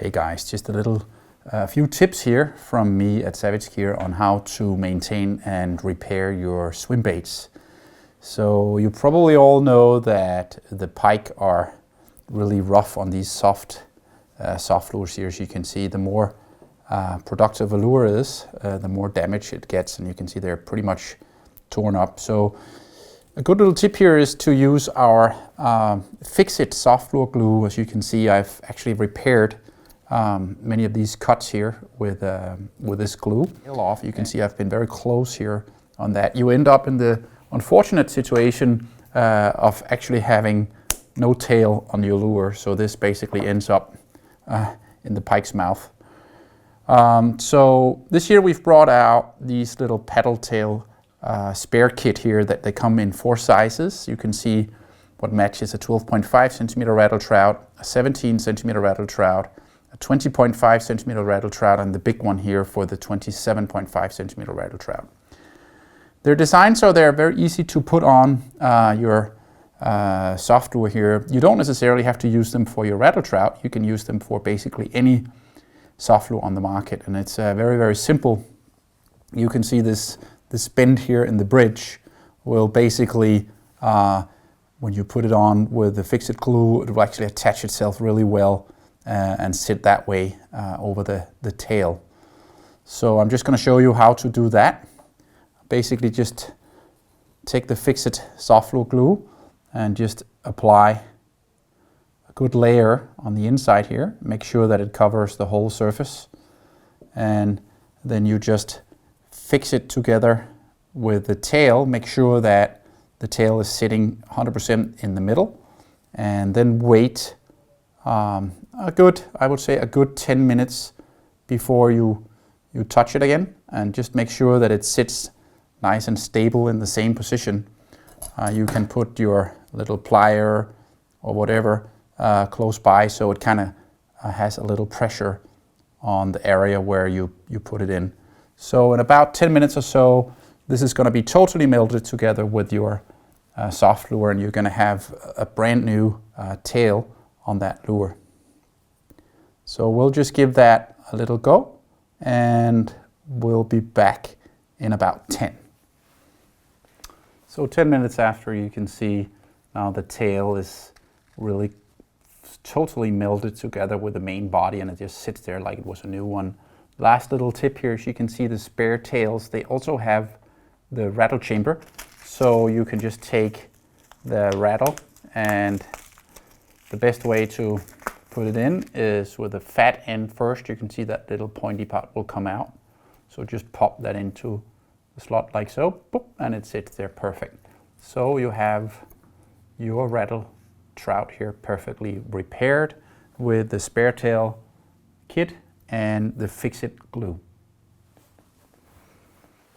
Hey guys, just a few tips here from me at Savage Gear on how to maintain and repair your swim baits. So you probably all know that the pike are really rough on these soft lures here. As you can see, the more productive a lure is, the more damage it gets, and you can see they're pretty much torn up. So a good little tip here is to use our Fix-It soft lure glue. As you can see, I've actually repaired many of these cuts here with this glue. You can see I've been very close here on that. You end up in the unfortunate situation of actually having no tail on your lure. So this basically ends up in the pike's mouth. So this year we've brought out these little paddle tail spare kit here that they come in 4 sizes. You can see what matches a 12.5 centimeter rattle trout, a 17 centimeter rattle trout, a 20.5 centimeter rattle trout, and the big one here for the 27.5 centimeter rattle trout. They're designed so they're very easy to put on your soft lure here. You don't necessarily have to use them for your rattle trout. You can use them for basically any soft lure on the market, and it's very, very simple. You can see this bend here in the bridge will basically, when you put it on with the Fix-It glue, it will actually attach itself really well and sit that way over the tail. So I'm just going to show you how to do that. Basically just take the Fix-It soft lure glue and just apply a good layer on the inside here. Make sure that it covers the whole surface, and then you just fix it together with the tail. Make sure that the tail is sitting 100% in the middle, and then wait I would say a good 10 minutes before you touch it again, and just make sure that it sits nice and stable in the same position. You can put your little plier or whatever close by, so it kind of has a little pressure on the area where you put it in. So in about 10 minutes or so, this is going to be totally melted together with your soft lure, and you're going to have a brand new tail on that lure. So we'll just give that a little go, and we'll be back in about 10. So 10 minutes after, you can see now the tail is really totally melted together with the main body, and it just sits there like it was a new one. Last little tip here is you can see the spare tails. They also have the rattle chamber, so you can just take the rattle, and the best way to put it in is with the fat end first. You can see that little pointy part will come out. So just pop that into the slot like so, boop, and it sits there perfect. So you have your rattle trout here perfectly repaired with the spare tail kit and the Fix-It glue.